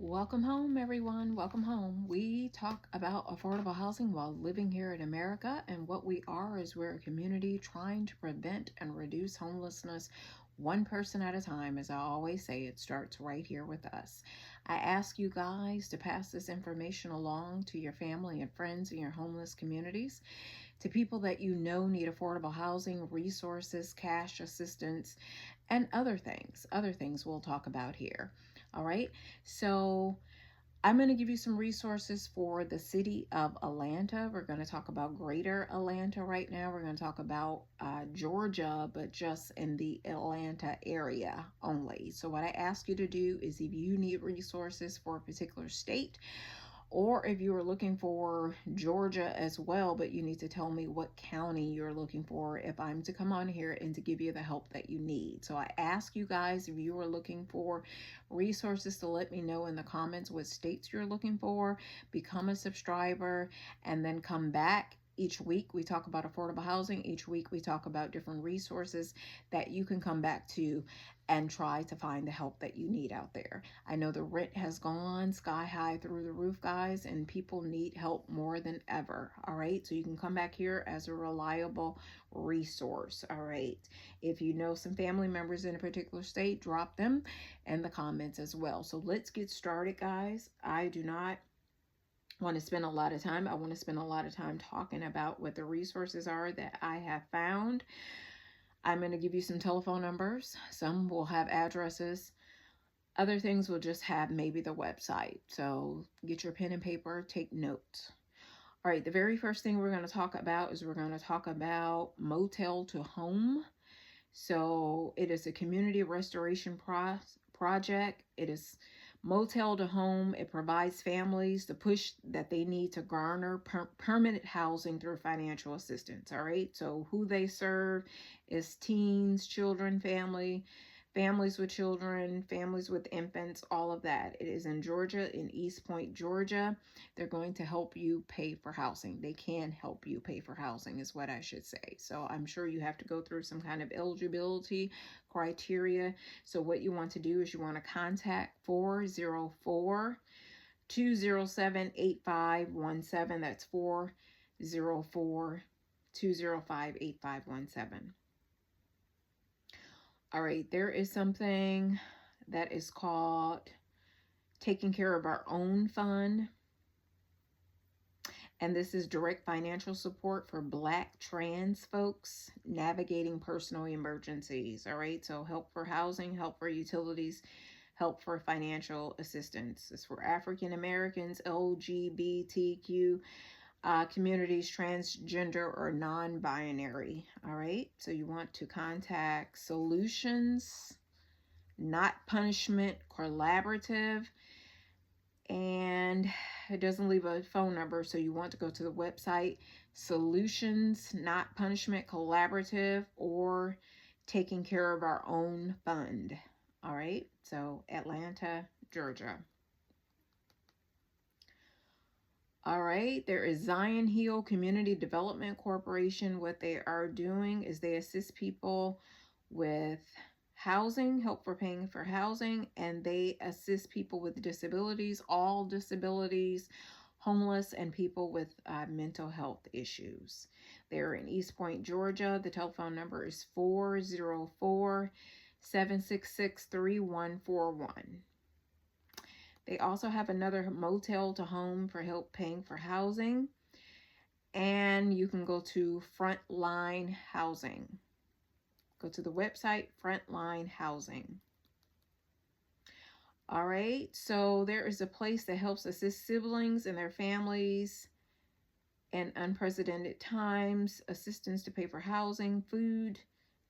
Welcome home, everyone. Welcome home. We talk about affordable housing while living here in America, and what we are is we're a community trying to prevent and reduce homelessness one person at a time. As I always say, it starts right here with us. I ask you guys to pass this information along to your family and friends in your homeless communities, to people that you know need affordable housing, resources, cash assistance, and other things we'll talk about here. All right. So I'm going to give you some resources for the city of Atlanta. We're going to talk about greater Atlanta right now. We're going to talk about Georgia, but just in the Atlanta area only. So what I ask you to do is, if you need resources for a particular state, or if you are looking for Georgia as well, but you need to tell me what county you're looking for if I'm to come on here and to give you the help that you need. So I ask you guys, if you are looking for resources, to let me know in the comments what states you're looking for, become a subscriber, and then come back. Each week we talk about affordable housing. Each week we talk about different resources that you can come back to and try to find the help that you need out there. I know the rent has gone sky high through the roof, guys, and people need help more than ever. All right. So you can come back here as a reliable resource. All right. If you know some family members in a particular state, drop them in the comments as well. So let's get started, guys. I do not want to spend a lot of time. I want to spend a lot of time talking about what the resources are that I have found. I'm going to give you some telephone numbers. Some will have addresses. Other things will just have maybe the website. So get your pen and paper, take notes. All right, the very first thing we're going to talk about is we're going to talk about Motel to Home. So it is a community restoration project. It is Motel to Home. It provides families the push that they need to garner permanent housing through financial assistance. All right. So who they serve is teens, children, families with children, families with infants, all of that. It is in Georgia, in East Point, Georgia. They're going to help you pay for housing. They can help you pay for housing, is what I should say. So I'm sure you have to go through some kind of eligibility criteria. So what you want to do is you want to contact 404 207 8517. That's 404 205 8517. All right, there is something that is called Taking Care of Our Own Fund. And this is direct financial support for Black trans folks navigating personal emergencies. All right, so help for housing, help for utilities, help for financial assistance. It's for African Americans, LGBTQ communities, transgender or non-binary. All right, so you want to contact Solutions Not Punishment Collaborative, and it doesn't leave a phone number, so you want to go to the website Solutions Not Punishment Collaborative or Taking Care of Our Own Fund. All right, so Atlanta, Georgia. All right, there is Zion Hill Community Development Corporation. What they are doing is they assist people with housing, help for paying for housing, and they assist people with disabilities, all disabilities, homeless, and people with mental health issues. They're in East Point, Georgia. The telephone number is 404 766 3141. They also have another Motel to Home for help paying for housing. And you can go to Frontline Housing. Go to the website Frontline Housing. All right, so there is a place that helps assist siblings and their families in unprecedented times, assistance to pay for housing, food,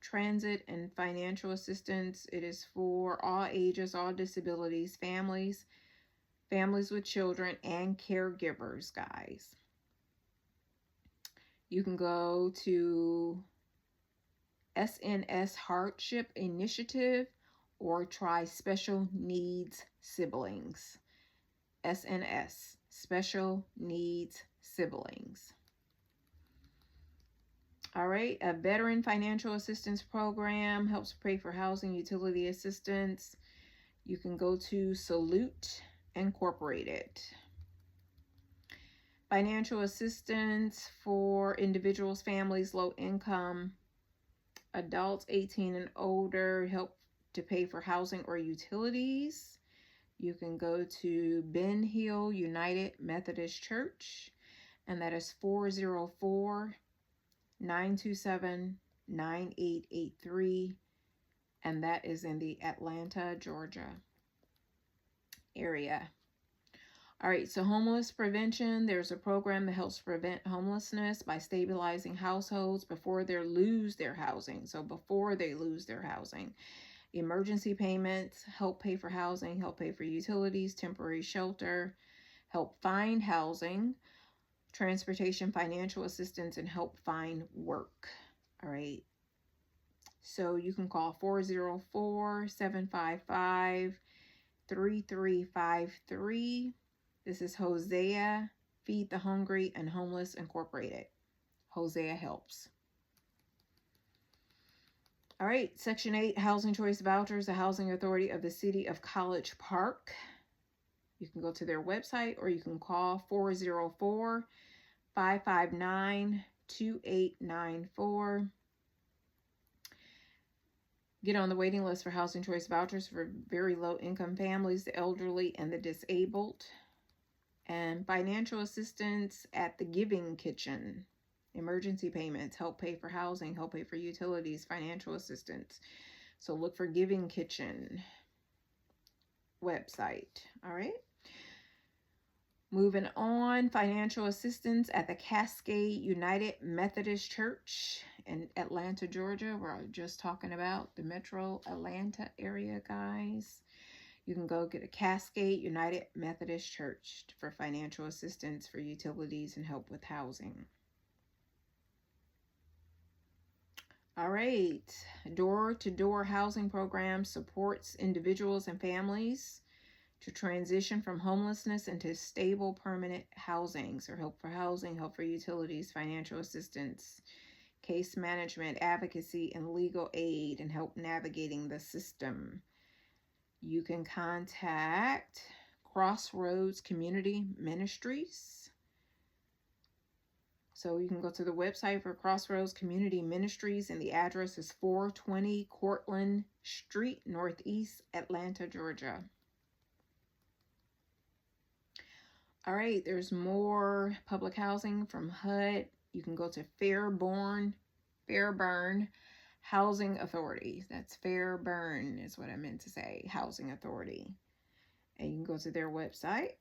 transit, and financial assistance. It is for all ages, all disabilities, families with children, and caregivers, guys. You can go to SNS Hardship Initiative or try Special Needs Siblings. SNS, Special Needs Siblings. All right, a Veteran Financial Assistance Program helps pay for housing, utility assistance. You can go to Salute Incorporated. Financial assistance for individuals, families, low income, adults 18 and older, help to pay for housing or utilities. You can go to Ben Hill United Methodist Church, and that is 404-927-9883, and that is in the Atlanta, Georgia area. All right, so homeless prevention. There's a program that helps prevent homelessness by stabilizing households before they lose their housing. So before they lose their housing. Emergency payments, help pay for housing, help pay for utilities, temporary shelter, help find housing, transportation, financial assistance, and help find work. All right. So you can call 404-755-3353. This is Hosea, Feed the Hungry and Homeless Incorporated. Hosea helps. All right, Section 8, Housing Choice Vouchers, the Housing Authority of the City of College Park. You can go to their website or you can call 404-559-2894. Get on the waiting list for Housing Choice Vouchers for very low income families, the elderly, and the disabled. And financial assistance at the Giving Kitchen. Emergency payments, help pay for housing, help pay for utilities, financial assistance. So look for Giving Kitchen website. All right. Moving on, financial assistance at the Cascade United Methodist Church in Atlanta, Georgia. We're just talking about the metro Atlanta area, guys. You can go get a Cascade United Methodist Church for financial assistance for utilities and help with housing. All right, door-to-door housing program supports individuals and families to transition from homelessness into stable permanent housing. So help for housing, help for utilities, financial assistance, case management, advocacy, and legal aid, and help navigating the system. You can contact Crossroads Community Ministries. So you can go to the website for Crossroads Community Ministries, and the address is 420 Cortlandt Street, Northeast Atlanta, Georgia. All right, there's more public housing from HUD. You can go to Fairburn Housing Authority. That's Fairburn is what I meant to say, Housing Authority. And you can go to their website.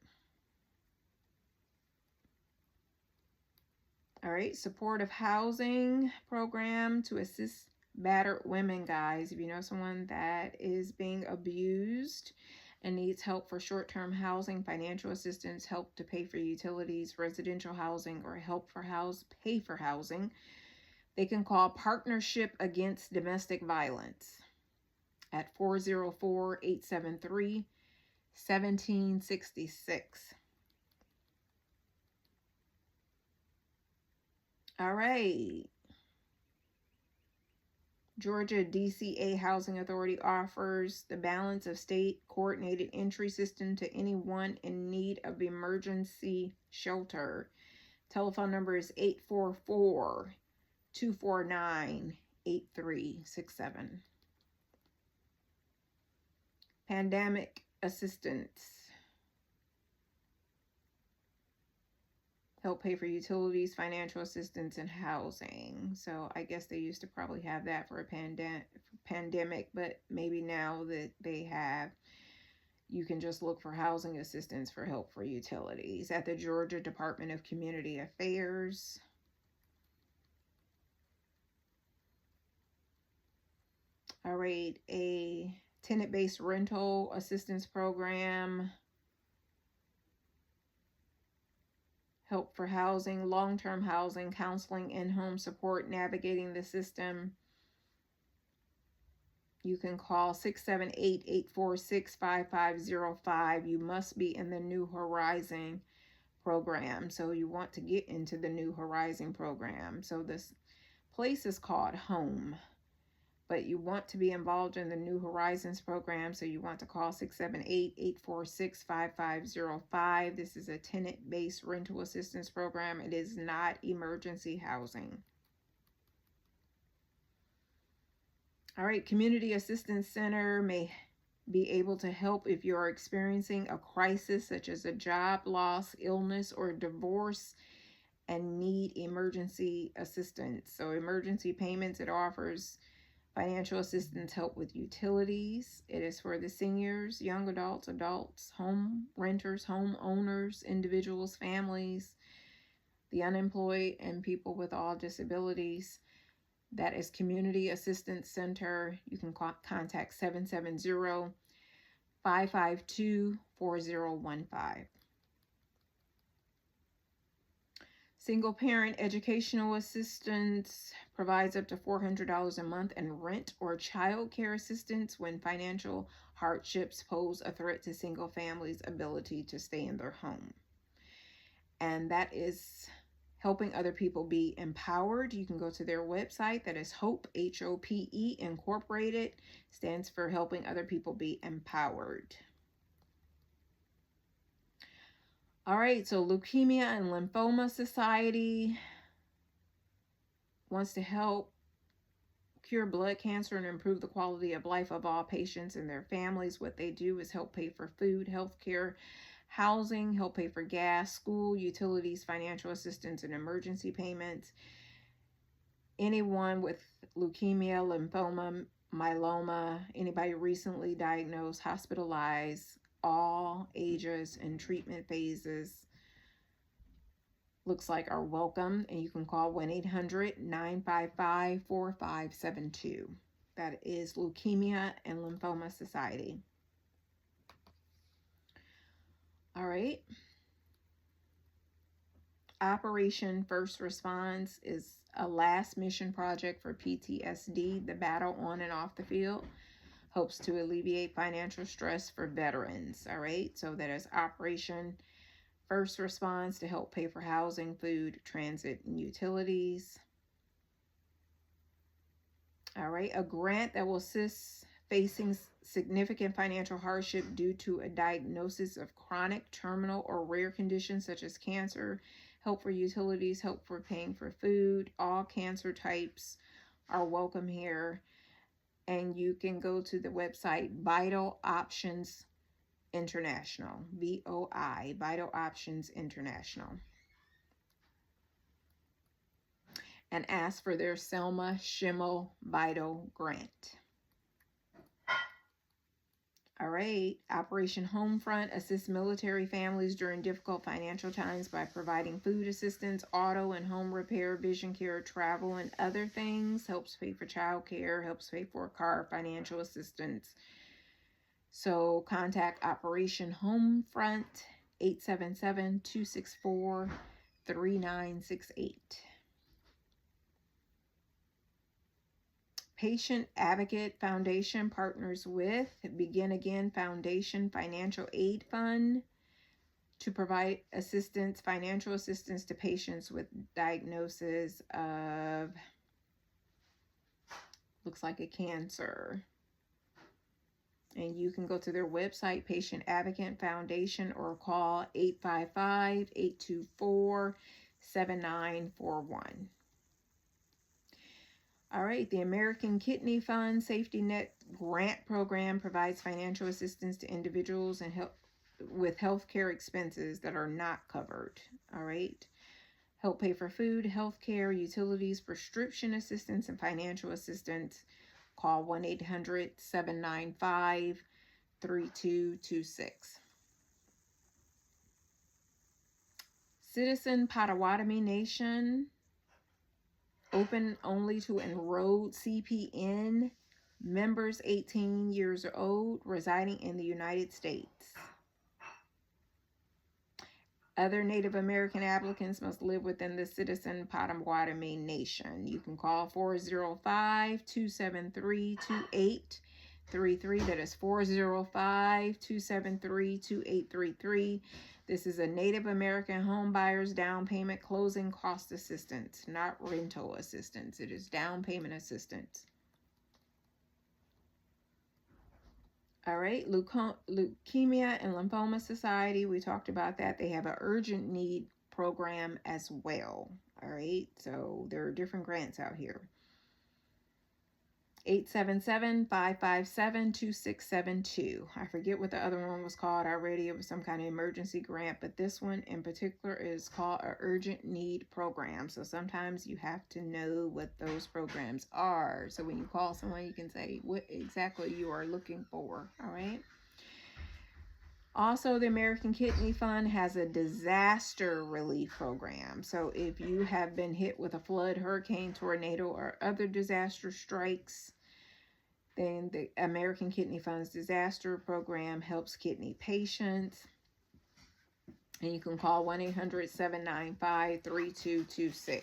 All right, supportive housing program to assist battered women, guys. If you know someone that is being abused and needs help for short-term housing, financial assistance, help to pay for utilities, residential housing, or help for pay for housing, they can call Partnership Against Domestic Violence at 404-873-1766. All right. Georgia DCA Housing Authority offers the balance of state coordinated entry system to anyone in need of emergency shelter. Telephone number is 844-249-8367. Pandemic assistance. Help pay for utilities, financial assistance, and housing. So I guess they used to probably have that for a pandemic, but maybe now that they have, you can just look for housing assistance for help for utilities at the Georgia Department of Community Affairs. All right, a tenant-based rental assistance program. Help for housing, long-term housing, counseling, in-home support, navigating the system. You can call 678-846-5505. You must be in the New Horizon program. So you want to get into the New Horizon program. So this place is called Home. but you want to be involved in the New Horizons program, so you want to call 678-846-5505. This is a tenant-based rental assistance program. It is not emergency housing. All right, Community Assistance Center may be able to help if you're experiencing a crisis such as a job loss, illness, or divorce and need emergency assistance. So emergency payments, it offers financial assistance, help with utilities. It is for the seniors, young adults, home renters, home owners, individuals, families, the unemployed, and people with all disabilities. That is Community Assistance Center. You can contact 770-552-4015. Single parent educational assistance provides up to $400 a month in rent or child care assistance when financial hardships pose a threat to single families' ability to stay in their home. And that is helping other people be empowered. You can go to their website. That is HOPE, H-O-P-E, Incorporated. Stands for helping other people be empowered. All right, so Leukemia and Lymphoma Society wants to help cure blood cancer and improve the quality of life of all patients and their families. What they do is help pay for food, health care, housing, help pay for gas, school, utilities, financial assistance, and emergency payments. Anyone with leukemia, lymphoma, myeloma, anybody recently diagnosed, hospitalized, all ages and treatment phases, looks like are welcome, and you can call 1-800-955-4572. That is Leukemia and Lymphoma Society. All right. Operation First Response is a last mission project for PTSD, the battle on and off the field. Hopes to alleviate financial stress for veterans. All right, so that is Operation First Response to help pay for housing, food, transit, and utilities. All right, a grant that will assist facing significant financial hardship due to a diagnosis of chronic, terminal, or rare conditions such as cancer. Help for utilities, help for paying for food. All cancer types are welcome here. And you can go to the website Vital Options International, VOI, Vital Options International, and ask for their Selma Schimmel Vital Grant. All right, Operation Homefront assists military families during difficult financial times by providing food assistance, auto and home repair, vision care, travel, and other things. Helps pay for child care, helps pay for car financial assistance. So contact Operation Homefront, 877-264-3968. Patient Advocate Foundation partners with Begin Again Foundation Financial Aid Fund to provide assistance, financial assistance to patients with diagnosis of, looks like a cancer. And you can go to their website, Patient Advocate Foundation, or call 855-824-7941. All right, the American Kidney Fund Safety Net Grant Program provides financial assistance to individuals and help with health care expenses that are not covered. All right, help pay for food, health care, utilities, prescription assistance, and financial assistance. Call 1-800-795-3226. Citizen Potawatomi Nation, open only to enrolled CPN members 18 years old residing in the United States. Other Native American applicants must live within the Citizen Potawatomi Nation. You can call 405-273-2833. That is 405-273-2833. This is a Native American home buyer's down payment closing cost assistance, not rental assistance. It is down payment assistance. All right, Leukemia and Lymphoma Society, we talked about that. They have an urgent need program as well. All right, so there are different grants out here. 877-557-2672. I forget what the other one was called already. It was some kind of emergency grant, but this one in particular is called an urgent need program. So sometimes you have to know what those programs are. So when you call someone, you can say what exactly you are looking for. All right. Also, the American Kidney Fund has a disaster relief program. So if you have been hit with a flood, hurricane, tornado, or other disaster strikes, then the American Kidney Fund's disaster program helps kidney patients. And you can call 1-800-795-3226.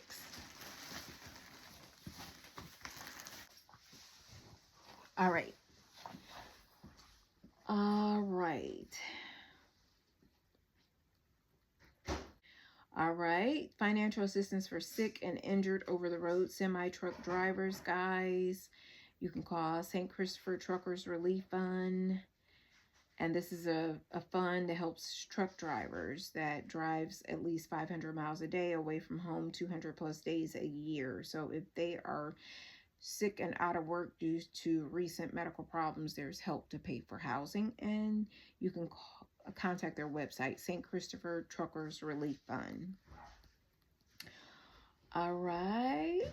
All right. All right. All right. Financial assistance for sick and injured over-the-road semi-truck drivers, guys. You can call St. Christopher Truckers Relief Fund. And this is a fund that helps truck drivers that drives at least 500 miles a day away from home, 200 plus days a year. So if they are sick and out of work due to recent medical problems, there's help to pay for housing. And you can contact their website, St. Christopher Truckers Relief Fund. All right.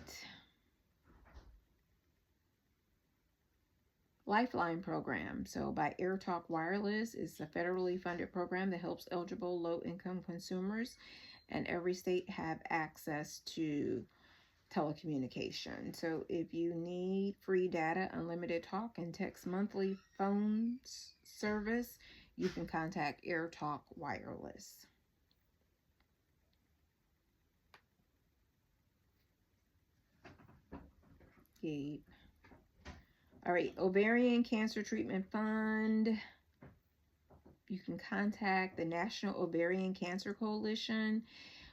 Lifeline program. So by AirTalk Wireless is a federally funded program that helps eligible low-income consumers, and every state have access to telecommunication. So if you need free data, unlimited talk, and text monthly phone service, you can contact AirTalk Wireless. Gabe. All right, Ovarian Cancer Treatment Fund. You can contact the National Ovarian Cancer Coalition.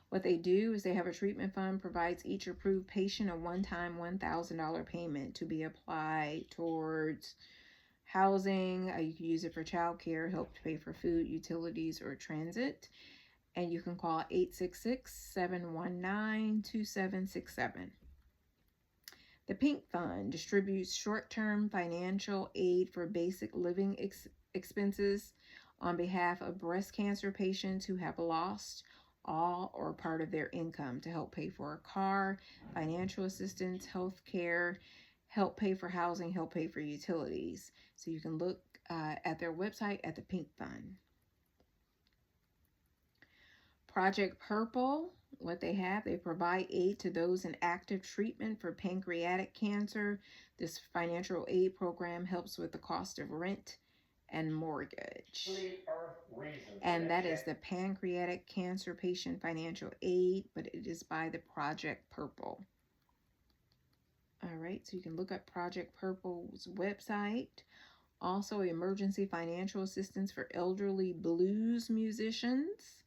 What they do is they have a treatment fund, provides each approved patient a one-time $1,000 payment to be applied towards housing. You can use it for child care, help to pay for food, utilities, or transit. And you can call 866-719-2767. The Pink Fund distributes short-term financial aid for basic living expenses on behalf of breast cancer patients who have lost all or part of their income to help pay for a car, financial assistance, health care, help pay for housing, help pay for utilities. So you can look at their website at the Pink Fund. Project Purple, what they provide aid to those in active treatment for pancreatic cancer. This financial aid program helps with the cost of rent and mortgage. And that is the Pancreatic Cancer Patient Financial Aid, but it is by the Project Purple. All right, so you can look up Project Purple's website. Also, emergency financial assistance for elderly blues musicians.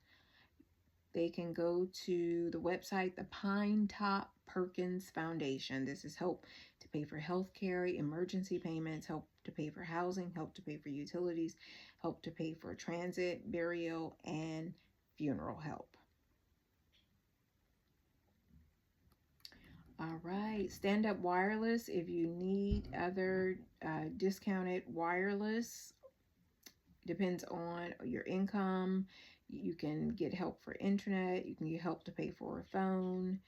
They can go to the website, the Pine Top Perkins Foundation. This is help to pay for health care, emergency payments, help to pay for housing, help to pay for utilities, help to pay for transit, burial, and funeral help. All right, Stand Up Wireless. If you need other discounted wireless, depends on your income. You can get help for internet. You can get help to pay for a phone.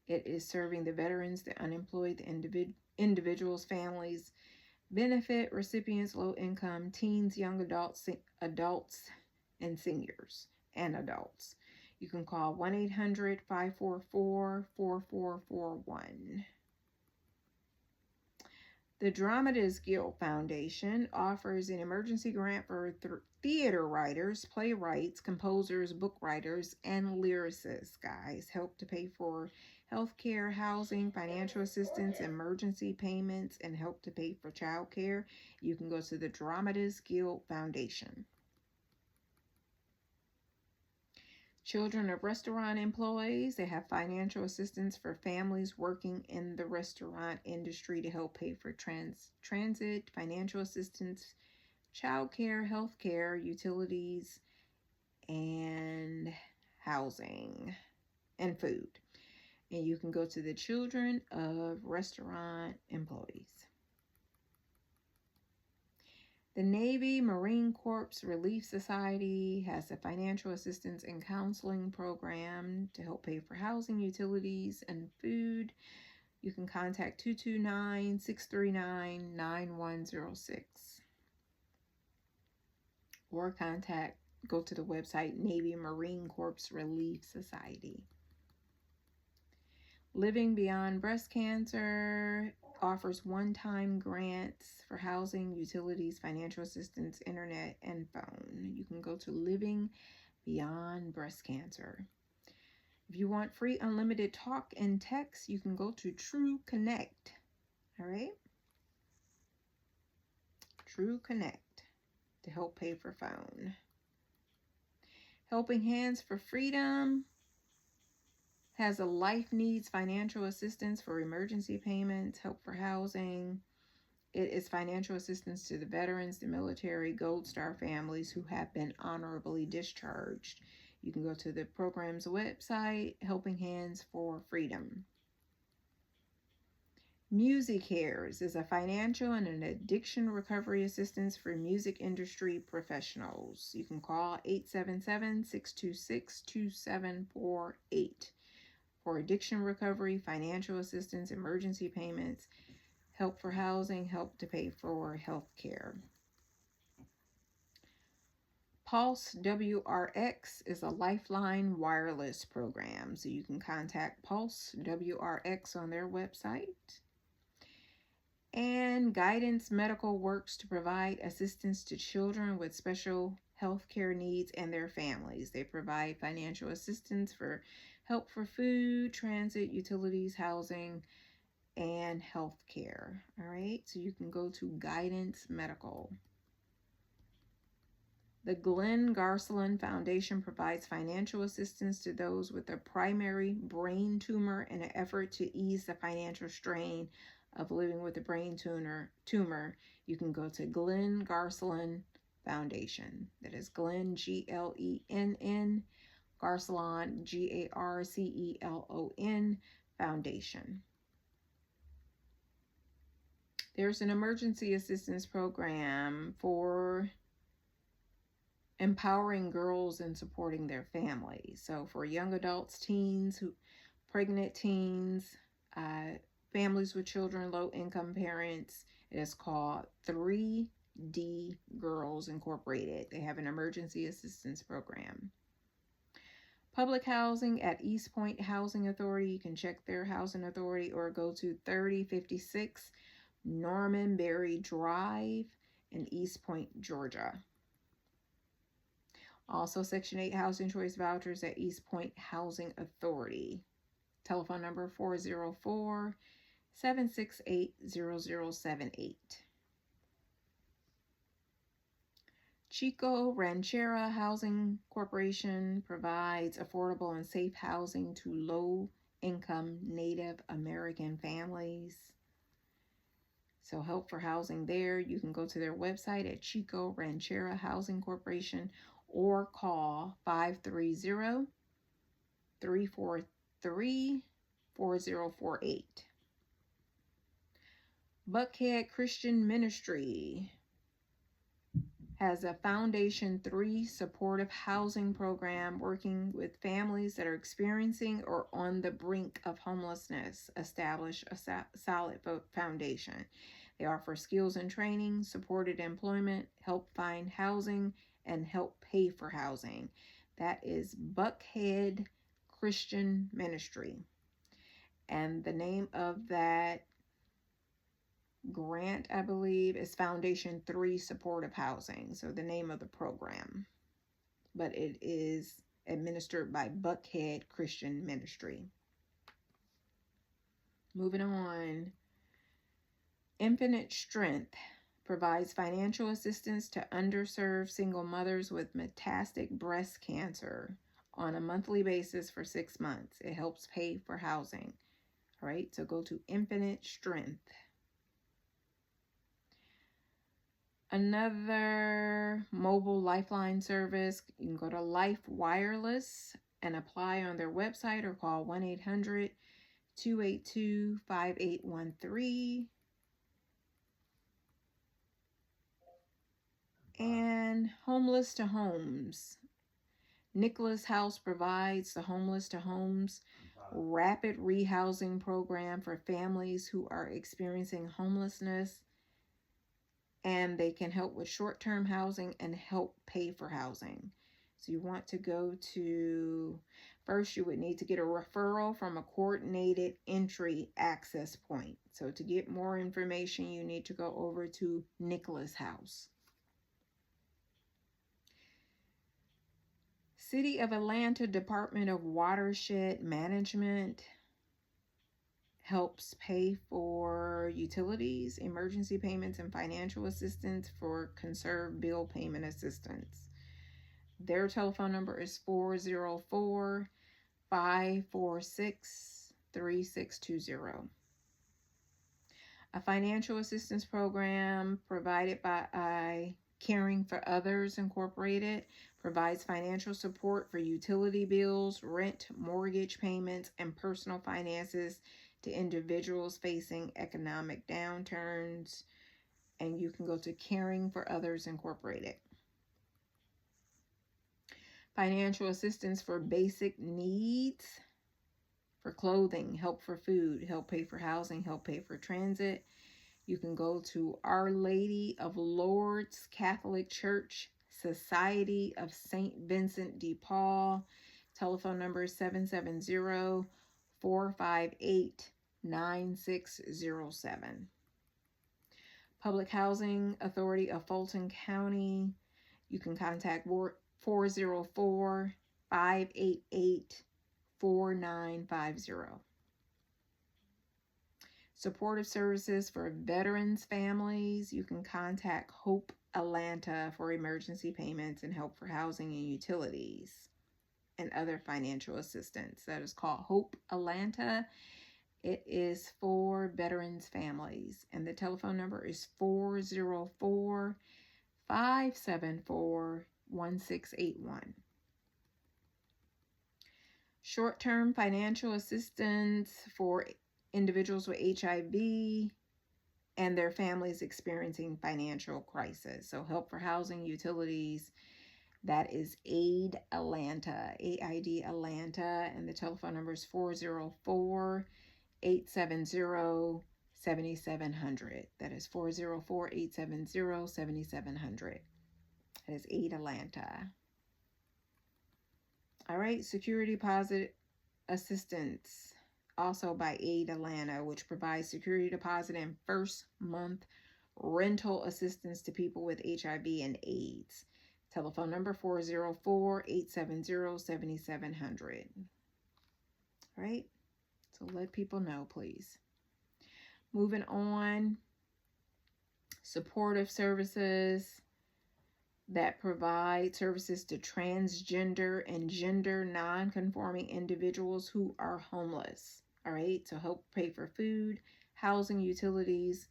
It is serving the veterans, the unemployed, the individuals, families, benefit recipients, low income, teens, young adults, and seniors and adults. You can call 1-800-544-4441. The Dramatists Guild Foundation offers an emergency grant for theater writers, playwrights, composers, book writers, and lyricists, guys. Help to pay for health care, housing, financial assistance, emergency payments, and help to pay for child care. You can go to the Dramatists Guild Foundation. Children of restaurant employees, they have financial assistance for families working in the restaurant industry to help pay for transit, financial assistance childcare, healthcare, utilities, and housing and food. And you can go to the Children of Restaurant Employees. The Navy Marine Corps Relief Society has a financial assistance and counseling program to help pay for housing, utilities, and food. You can contact 229-639-9106 or go to the website Navy Marine Corps Relief Society. Living Beyond Breast Cancer offers one-time grants for housing, utilities, financial assistance, internet, and phone. You can go to Living Beyond Breast Cancer. If you want free unlimited talk and text, you can go to True Connect. All right? True Connect to help pay for phone. Helping Hands for Freedom has a life needs financial assistance for emergency payments, help for housing. It is financial assistance to the veterans, the military, Gold Star families who have been honorably discharged. You can go to the program's website, Helping Hands for Freedom. Music Cares is a financial and an addiction recovery assistance for music industry professionals. You can call 877-626-2748 for addiction recovery, financial assistance, emergency payments, help for housing, help to pay for health care. Pulse WRX is a lifeline wireless program, so you can contact Pulse WRX on their website. And Guidance Medical works to provide assistance to children with special health care needs and their families. They provide financial assistance for help for food, transit, utilities, housing, and health care. All right, so you can go to Guidance Medical. The Glenn Garceland Foundation provides financial assistance to those with a primary brain tumor in an effort to ease the financial strain of living with a brain tumor. You can go to Glenn Garceland Foundation. That is Glenn, Glenn, Garceland, Garcelon Foundation. There's an emergency assistance program for empowering girls and supporting their families. So for young adults, teens, pregnant teens, families with children, low-income parents, it is called 3D Girls Incorporated. They have an emergency assistance program. Public housing at East Point Housing Authority. You can check their housing authority or go to 3056 Norman Berry Drive in East Point, Georgia. Also, Section 8 Housing Choice Vouchers at East Point Housing Authority. Telephone number 404-768-0078. Chico Ranchera Housing Corporation provides affordable and safe housing to low-income Native American families. So help for housing there. You can go to their website at Chico Ranchera Housing Corporation or call 530-343-4048. Buckhead Christian Ministry has a Foundation 3 supportive housing program working with families that are experiencing or on the brink of homelessness. Establish a solid foundation. They offer skills and training, supported employment, help find housing, and help pay for housing. That is Buckhead Christian Ministry. And the name of that grant, I believe, is Foundation 3 Supportive Housing. So the name of the program. But it is administered by Buckhead Christian Ministry. Moving on. Infinite Strength provides financial assistance to underserved single mothers with metastatic breast cancer on a monthly basis for 6 months. It helps pay for housing. All right, so go to Infinite Strength. Another mobile lifeline service, you can go to Life Wireless and apply on their website or call 1-800-282-5813. And Homeless to Homes. Nicholas House provides the Homeless to Homes rapid rehousing program for families who are experiencing homelessness, and they can help with short-term housing and help pay for housing. So you want to go to, first you would need to get a referral from a coordinated entry access point. So to get more information, you need to go over to Nicholas House. City of Atlanta Department of Watershed Management helps pay for utilities, emergency payments, and financial assistance for conserved bill payment assistance. Their telephone number is 404-546-3620. A financial assistance program provided by Caring for Others Incorporated provides financial support for utility bills, rent, mortgage payments, and personal finances to individuals facing economic downturns. And you can go to Caring for Others Incorporated. Financial assistance for basic needs, for clothing, help for food, help pay for housing, help pay for transit. You can go to Our Lady of Lourdes Catholic Church, Society of St. Vincent de Paul. Telephone number is 770-458-9607. Public Housing Authority of Fulton County. You can contact 404-588-4950. Supportive services for veterans families. You can contact Hope Atlanta for emergency payments and help for housing and utilities and other financial assistance. That is called Hope Atlanta. It is for veterans families, and the telephone number is 404-574-1681. Short-term financial assistance for individuals with HIV and their families experiencing financial crisis. So help for housing, utilities. That is AID Atlanta, AID Atlanta, and the telephone number is 404-870-7700. That is 404-870-7700. That is AID Atlanta. All right, security deposit assistance, also by AID Atlanta, which provides security deposit and first month rental assistance to people with HIV and AIDS. Telephone number 404-870-7700. All right, so let people know, please. Moving on, supportive services that provide services to transgender and gender non-conforming individuals who are homeless. All right, so help pay for food, housing, utilities,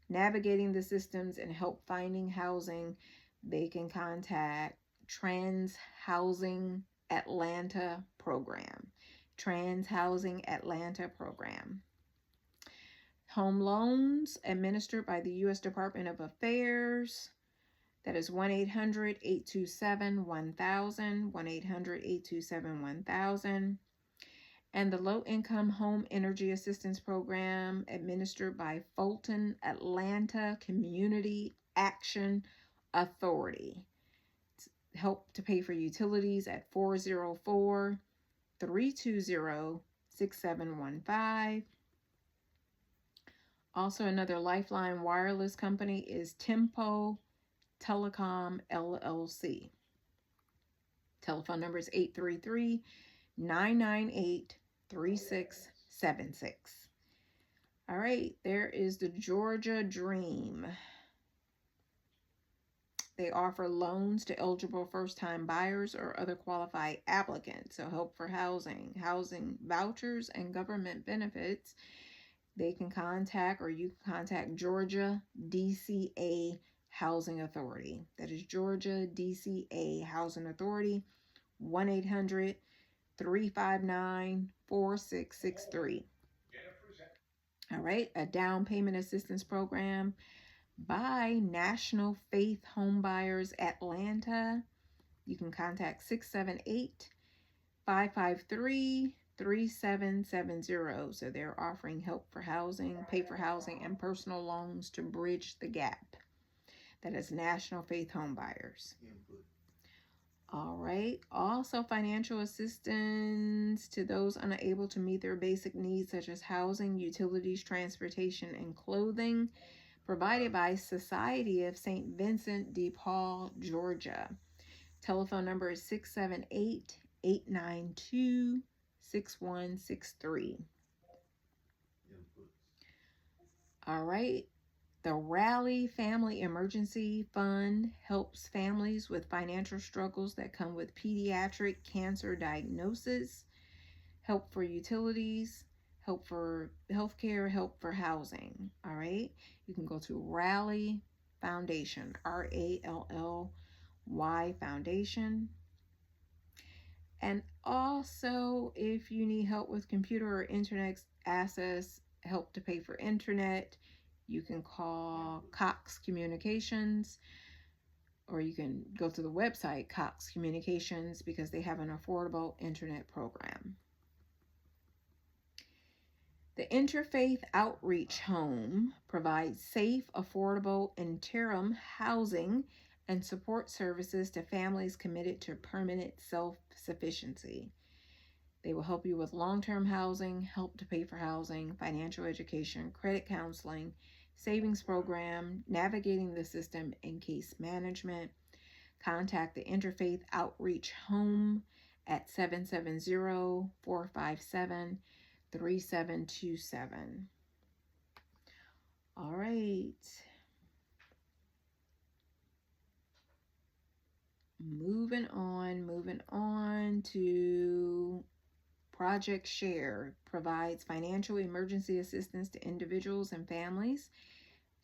navigating the systems, and help finding housing. They can contact Trans Housing Atlanta Program. Trans Housing Atlanta Program. Home loans administered by the U.S. Department of Affairs. That is 1-800-827-1000, 1-800-827-1000. And the Low Income Home Energy Assistance Program administered by Fulton Atlanta Community Action Authority. Help to pay for utilities at 404-320-6715. Also, another Lifeline wireless company is Tempo Telecom LLC. Telephone number is 833-998-3676. All right, there is the Georgia Dream. They offer loans to eligible first-time buyers or other qualified applicants. So help for housing, housing vouchers, and government benefits. They can contact, or you can contact GeorgiaDCA.org. Housing Authority. That is Georgia DCA Housing Authority, 1-800-359-4663. All right, a down payment assistance program by National Faith Homebuyers Atlanta. You can contact 678-553-3770. So they're offering help for housing, pay for housing, and personal loans to bridge the gap. That is National Faith Homebuyers. All right. Also, financial assistance to those unable to meet their basic needs, such as housing, utilities, transportation, and clothing, provided by Society of St. Vincent de Paul, Georgia. Telephone number is 678-892-6163. All right. The Rally Family Emergency Fund helps families with financial struggles that come with pediatric cancer diagnosis, help for utilities, help for healthcare, help for housing. All right. You can go to Rally Foundation, RALLY Foundation. And also, if you need help with computer or internet access, help to pay for internet, you can call Cox Communications, or you can go to the website Cox Communications because they have an affordable internet program. The Interfaith Outreach Home provides safe, affordable interim housing and support services to families committed to permanent self-sufficiency. They will help you with long-term housing, help to pay for housing, financial education, credit counseling, savings program, navigating the system, and case management. Contact the Interfaith Outreach Home at 770-457-3727. All right. Moving on to Project Share. Provides financial emergency assistance to individuals and families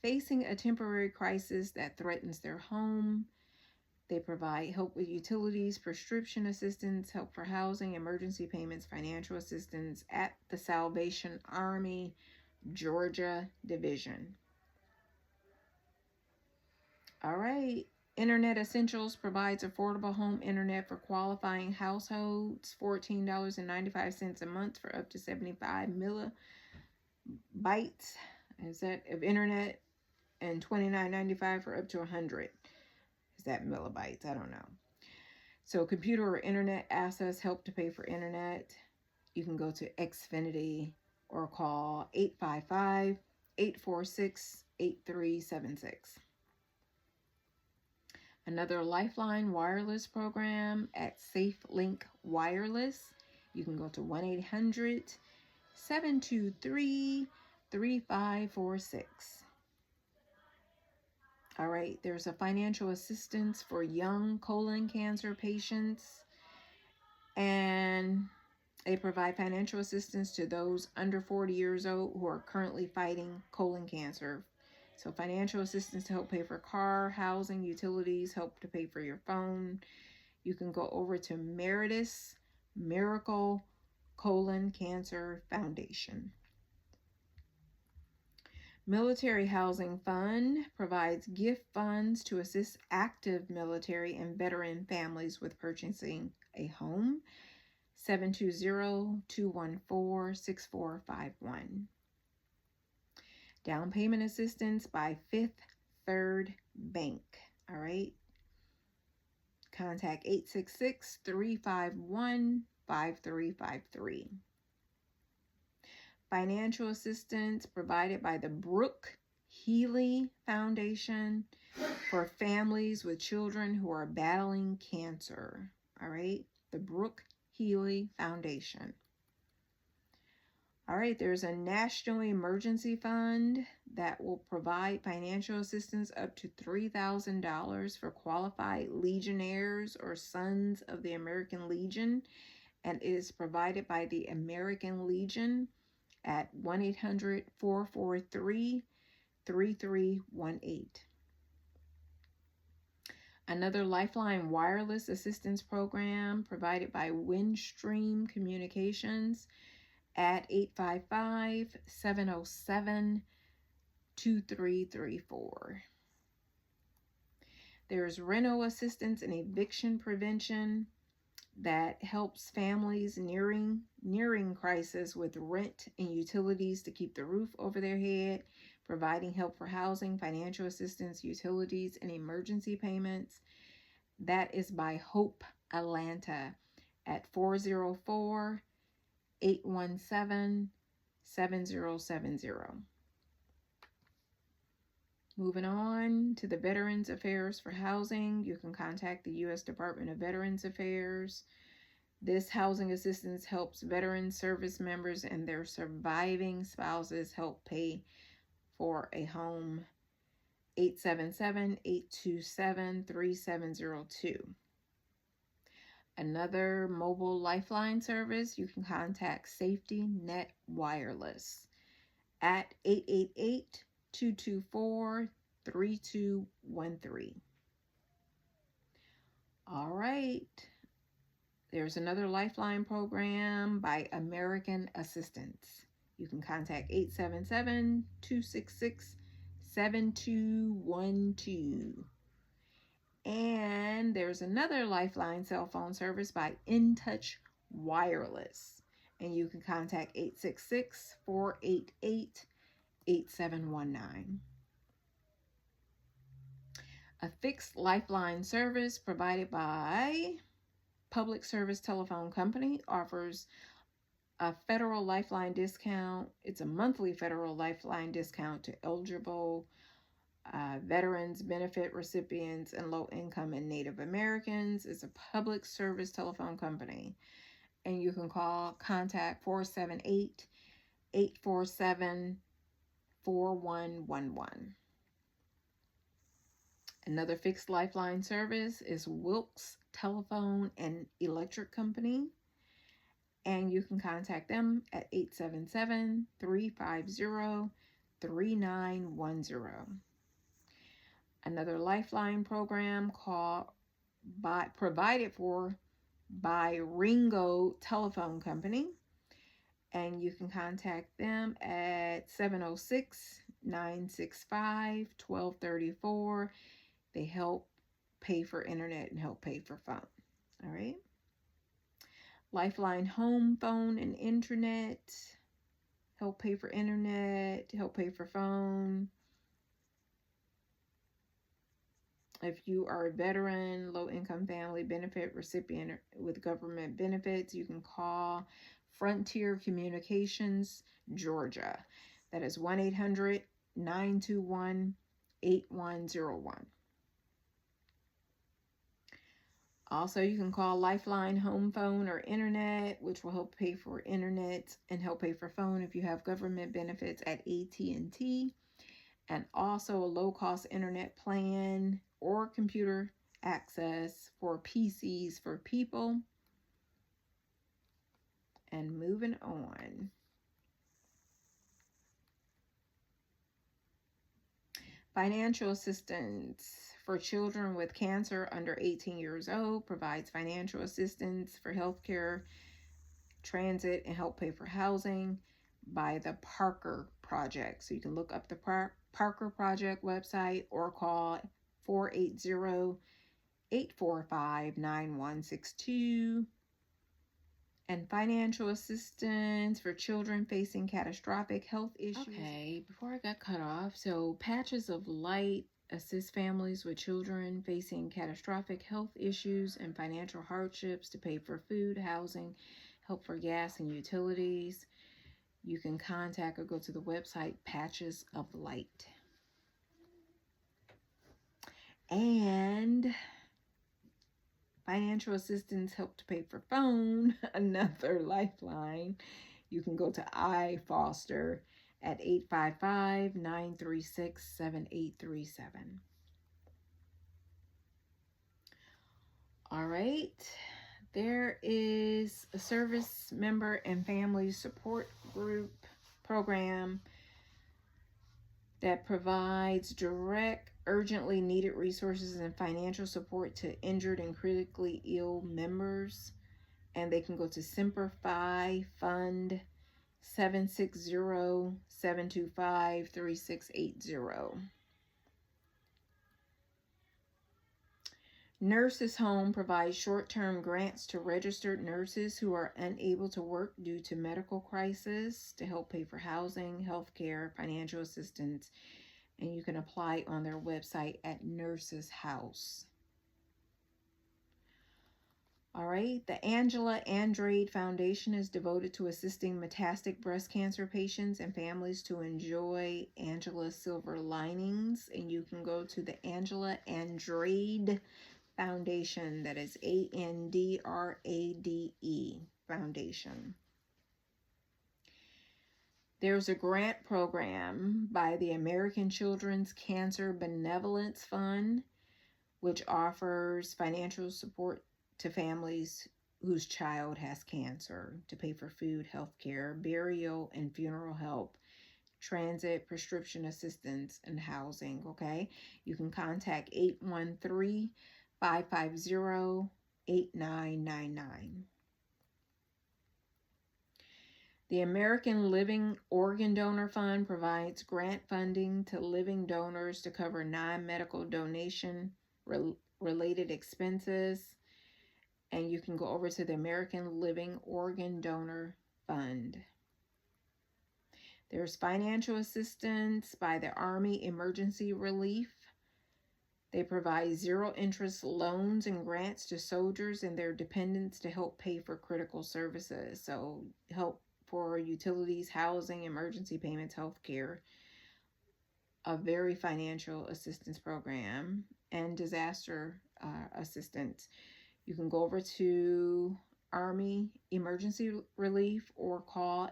facing a temporary crisis that threatens their home. They provide help with utilities, prescription assistance, help for housing, emergency payments, financial assistance at the Salvation Army, Georgia Division. All right. Internet Essentials provides affordable home internet for qualifying households, $14.95 a month for up to 75 millibytes of internet, and $29.95 for up to 100. Is that millibytes? I don't know. So computer or internet access, help to pay for internet. You can go to Xfinity or call 855-846-8376. Another Lifeline wireless program at SafeLink Wireless. You can go to 1-800-723-3546. All right, there's a financial assistance for young colon cancer patients, and they provide financial assistance to those under 40 years old who are currently fighting colon cancer. So financial assistance to help pay for car, housing, utilities, help to pay for your phone. You can go over to Meritus Miracle Colon Cancer Foundation. Military Housing Fund provides gift funds to assist active military and veteran families with purchasing a home. 720-214-6451. Down payment assistance by Fifth Third Bank. All right. Contact 866-351-5353. Financial assistance provided by the Brooke Healy Foundation for families with children who are battling cancer. All right. The Brooke Healy Foundation. All right, there's a National Emergency Fund that will provide financial assistance up to $3,000 for qualified Legionnaires or Sons of the American Legion, and it is provided by the American Legion at 1-800-443-3318. Another Lifeline wireless assistance program provided by Windstream Communications at 855-707-2334. There's reno assistance and eviction prevention that helps families nearing crisis with rent and utilities to keep the roof over their head, providing help for housing, financial assistance, utilities, and emergency payments. That is by Hope Atlanta at 404-817-7070. Moving on to the Veterans Affairs for Housing, you can contact the U.S. Department of Veterans Affairs. This housing assistance helps veteran service members and their surviving spouses help pay for a home. 877-827-3702. Another mobile lifeline service, you can contact Safety Net Wireless at 888-224-3213. All right. There's another Lifeline program by American Assistance. You can contact 877-266-7212. And there's another Lifeline cell phone service by InTouch Wireless. And you can contact 866-488-8719. A fixed Lifeline service provided by Public Service Telephone Company offers a federal Lifeline discount. It's a monthly federal Lifeline discount to eligible veterans, benefit recipients, and low-income and Native Americans. It's a public service telephone company. And you can contact 478-847-4111. Another fixed Lifeline service is Wilkes Telephone and Electric Company. And you can contact them at 877-350-3910. Another Lifeline program provided for by Ringo Telephone Company. And you can contact them at 706-965-1234. They help pay for internet and help pay for phone. All right. Lifeline home phone and internet, help pay for internet, help pay for phone. If you are a veteran, low-income family benefit recipient with government benefits, you can call Frontier Communications, Georgia. That is 1-800-921-8101. Also, you can call Lifeline home phone or internet, which will help pay for internet and help pay for phone if you have government benefits at AT&T. And also a low-cost internet plan or computer access for PCs for people. And moving on. Financial assistance for children with cancer under 18 years old provides financial assistance for healthcare, transit, and help pay for housing by the Parker Project. So you can look up the Parker Project website or call 480-845-9162. And financial assistance for children facing catastrophic health issues. Okay, before I got cut off, so Patches of Light assist families with children facing catastrophic health issues and financial hardships to pay for food, housing, help for gas and utilities. You can contact or go to the website Patches of Light. And financial assistance help to pay for phone, another Lifeline. You can go to iFoster at 855-936-7837. All right. There is a service member and family support group program that provides direct, urgently needed resources and financial support to injured and critically ill members. And they can go to Simplify Fund 760-725-3680. Nurses Home provides short-term grants to registered nurses who are unable to work due to medical crisis to help pay for housing, health care, financial assistance, and you can apply on their website at Nurses House. All right, the Angela Andrade Foundation is devoted to assisting metastatic breast cancer patients and families to enjoy Angela's Silver Linings, and you can go to the Angela Andrade Foundation, that is ANDRADE Foundation. There's a grant program by the American Children's Cancer Benevolence Fund, which offers financial support to families whose child has cancer to pay for food, health care, burial and funeral help, transit, prescription assistance, and housing. Okay, you can contact 813-550-8999. The American Living Organ Donor Fund provides grant funding to living donors to cover non-medical donation related expenses. And you can go over to the American Living Organ Donor Fund. There's financial assistance by the Army Emergency Relief. They provide zero-interest loans and grants to soldiers and their dependents to help pay for critical services. So help for utilities, housing, emergency payments, health care. A very financial assistance program and disaster assistance. You can go over to Army Emergency Relief or call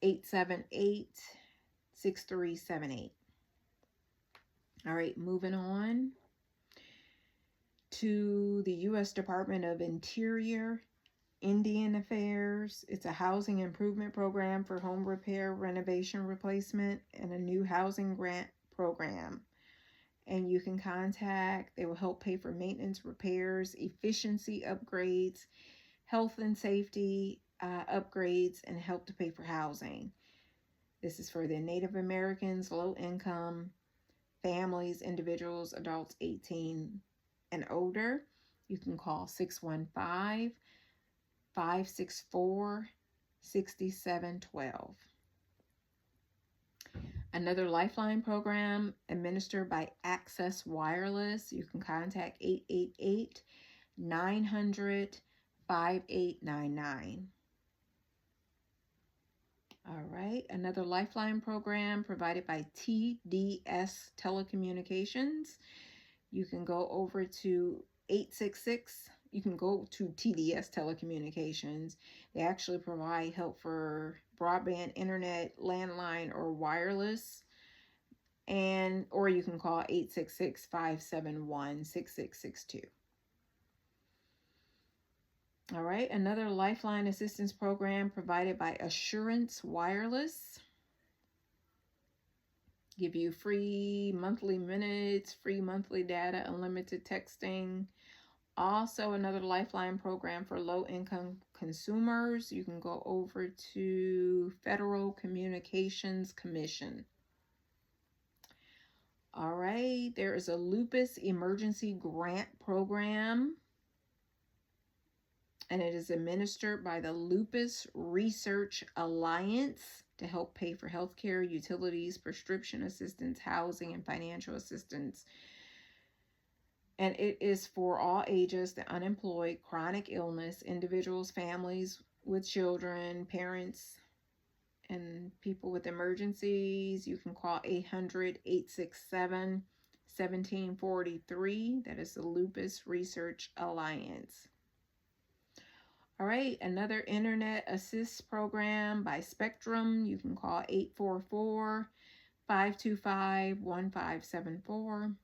866-878-6378. All right, moving on to the U.S. Department of Interior, Indian Affairs. It's a housing improvement program for home repair, renovation, replacement, and a new housing grant program. And you can contact, they will help pay for maintenance, repairs, efficiency upgrades, health and safety upgrades, and help to pay for housing. This is for the Native Americans, low income, families, individuals, adults 18 and older. You can call 615-564-6712. Another Lifeline program administered by Access Wireless. You can contact 888-900-5899. All right, another Lifeline program provided by TDS Telecommunications. You can go over to 866. You can go to TDS Telecommunications. They actually provide help for broadband, internet, landline, or wireless. Or you can call 866-571-6662. All right, another Lifeline assistance program provided by Assurance Wireless. Give you free monthly minutes, free monthly data, unlimited texting. Also, another Lifeline program for low-income consumers. You can go over to Federal Communications Commission. All right, there is a lupus emergency grant program, and it is administered by the Lupus Research Alliance to help pay for healthcare, utilities, prescription assistance, housing, and financial assistance. And it is for all ages, the unemployed, chronic illness, individuals, families with children, parents, and people with emergencies. You can call 800-867-1743. That is the Lupus Research Alliance. All right, another Internet Assist program by Spectrum. You can call 844-525-1574.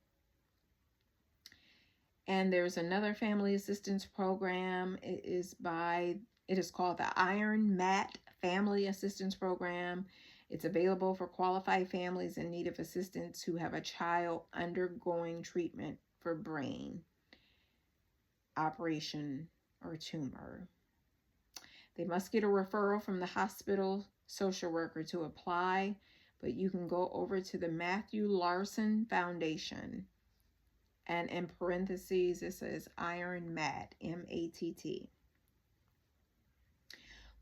And there's another family assistance program. It is called the Iron Mat Family Assistance Program. It's available for qualified families in need of assistance who have a child undergoing treatment for brain operation or tumor. They must get a referral from the hospital social worker to apply, but you can go over to the Matthew Larson Foundation, and in parentheses it says Iron Matt, M-A-T-T.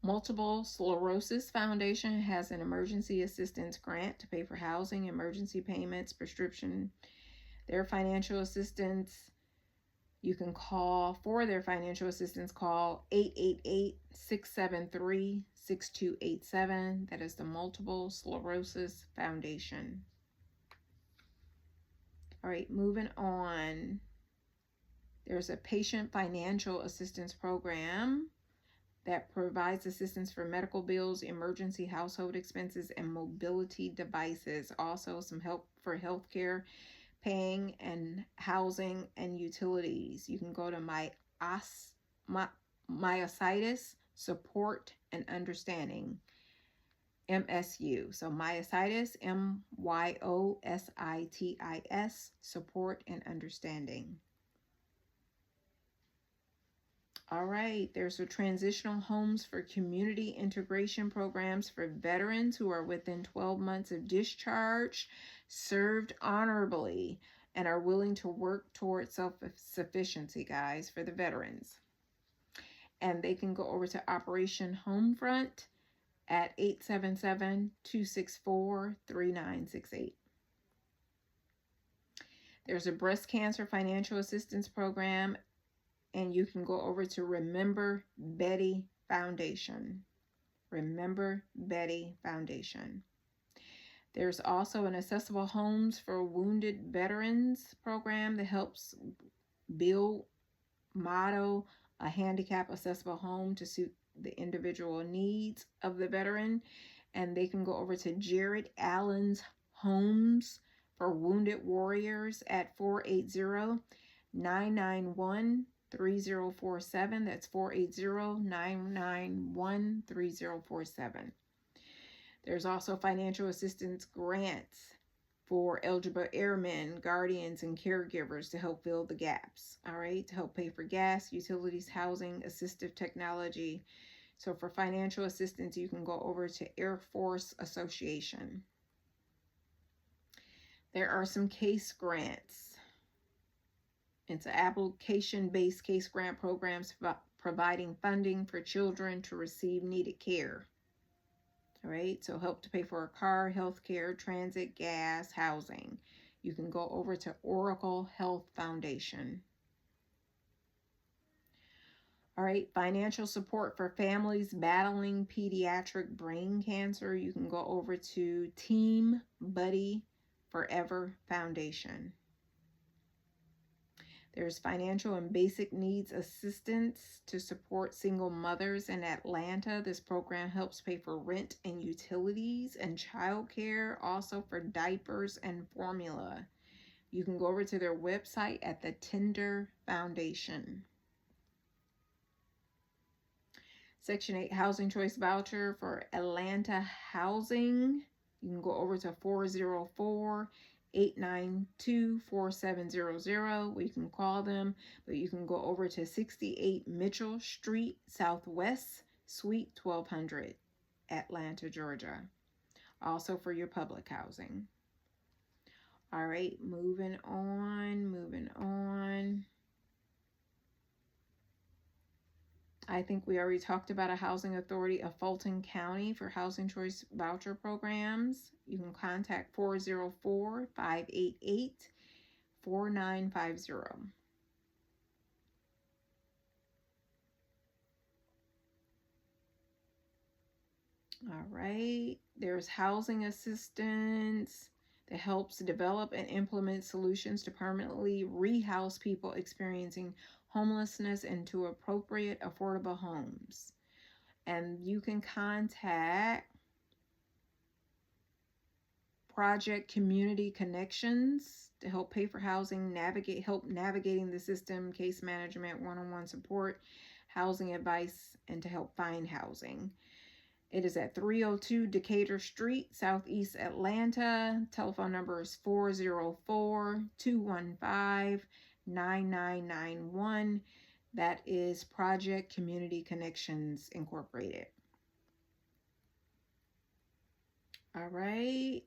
Multiple Sclerosis Foundation has an emergency assistance grant to pay for housing, emergency payments, prescription. Their financial assistance, you can call for their financial assistance, call 888-673-6287. That is the Multiple Sclerosis Foundation. All right, moving on. There's a patient financial assistance program that provides assistance for medical bills, emergency household expenses, and mobility devices. Also, some help for healthcare, paying, and housing and utilities. You can go to myositis support and understanding, MSU. So myositis, MYOSITIS, support and understanding. All right, there's a transitional homes for community integration programs for veterans who are within 12 months of discharge, served honorably, and are willing to work towards self-sufficiency, guys, for the veterans. And they can go over to Operation Homefront at 877-264-3968. There's a breast cancer financial assistance program, and you can go over to Remember Betty Foundation. Remember Betty Foundation. There's also an Accessible Homes for Wounded Veterans program that helps build, model a handicap accessible home to suit the individual needs of the veteran. And they can go over to Jared Allen's Homes for Wounded Warriors at 480-991-3047. That's 480-991-3047. There's also financial assistance grants for eligible airmen, guardians, and caregivers to help fill the gaps, all right, to help pay for gas, utilities, housing, assistive technology. So for financial assistance, you can go over to Air Force Association. There are some case grants. It's application-based case grant programs providing funding for children to receive needed care. All right, so help to pay for a car, health care, transit, gas, housing. You can go over to Oracle Health Foundation. All right, financial support for families battling pediatric brain cancer. You can go over to Team Buddy Forever Foundation. There's financial and basic needs assistance to support single mothers in Atlanta. This program helps pay for rent and utilities and childcare, also for diapers and formula. You can go over to their website at the Tender Foundation. Section 8 Housing Choice Voucher for Atlanta Housing. You can go over to 404-892-4700. We can call them, but you can go over to 68 Mitchell Street Southwest, Suite 1200, Atlanta, Georgia. Also for your public housing. All right, moving on. I think we already talked about a housing authority of Fulton County for housing choice voucher programs. You can contact 404-588-4950. All right, there's housing assistance that helps develop and implement solutions to permanently rehouse people experiencing homelessness into appropriate, affordable homes. And you can contact Project Community Connections to help pay for housing, help navigating the system, case management, one-on-one support, housing advice, and to help find housing. It is at 302 Decatur Street, Southeast Atlanta. Telephone number is 404-215-9991. That is Project Community Connections Incorporated. All right.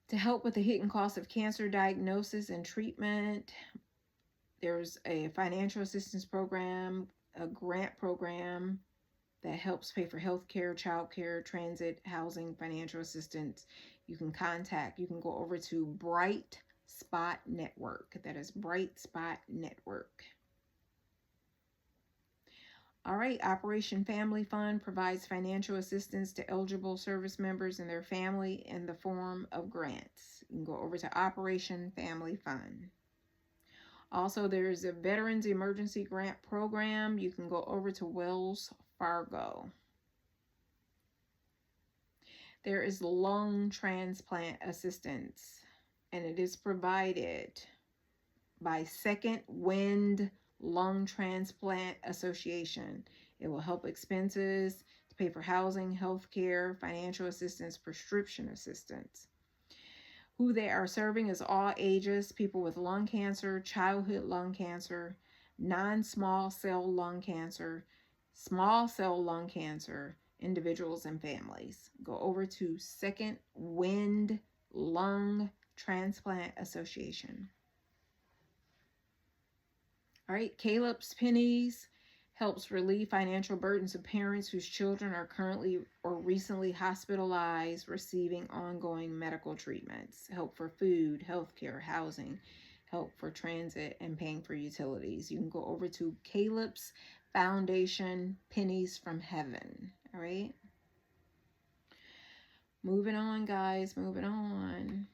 To help with the hidden cost of cancer diagnosis and treatment, there's a financial assistance program, a grant program that helps pay for health care, child care, transit, housing, financial assistance. You can go over to Bright Spot Network. That is Bright Spot Network. All right, Operation Family Fund provides financial assistance to eligible service members and their family in the form of grants. You can go over to Operation Family Fund. Also, there's a Veterans Emergency Grant Program. You can go over to Wells Fargo. There is lung transplant assistance, and it is provided by Second Wind Lung Transplant Association. It will help expenses to pay for housing, health care, financial assistance, prescription assistance. Who they are serving is all ages, people with lung cancer, childhood lung cancer, non-small cell lung cancer, small cell lung cancer, individuals and families. Go over to Second Wind Lung Transplant Association. All right, Caleb's Pennies helps relieve financial burdens of parents whose children are currently or recently hospitalized, receiving ongoing medical treatments, help for food, health care, housing, help for transit, and paying for utilities. You can go over to Caleb's Foundation, Pennies from Heaven. All right. Moving on, guys, moving on.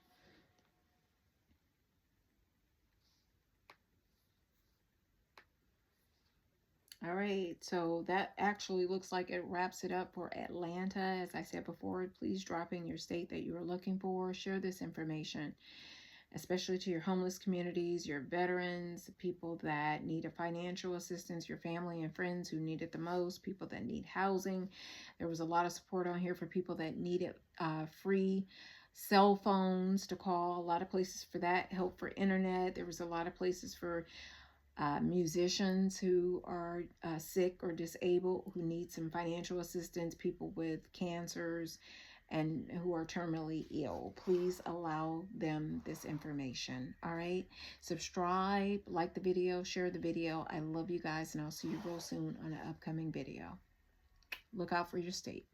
All right, so that actually looks like it wraps it up for Atlanta. As I said before, please drop in your state that you are looking for. Share this information, especially to your homeless communities, your veterans, people that need a financial assistance, your family and friends who need it the most, people that need housing. There was a lot of support on here for people that needed free cell phones to call, a lot of places for that, help for internet. There was a lot of places for musicians who are sick or disabled, who need some financial assistance, people with cancers, and who are terminally ill. Please allow them this information. All right, subscribe, like the video, share the video. I love you guys, and I'll see you real soon on an upcoming video. Look out for your state.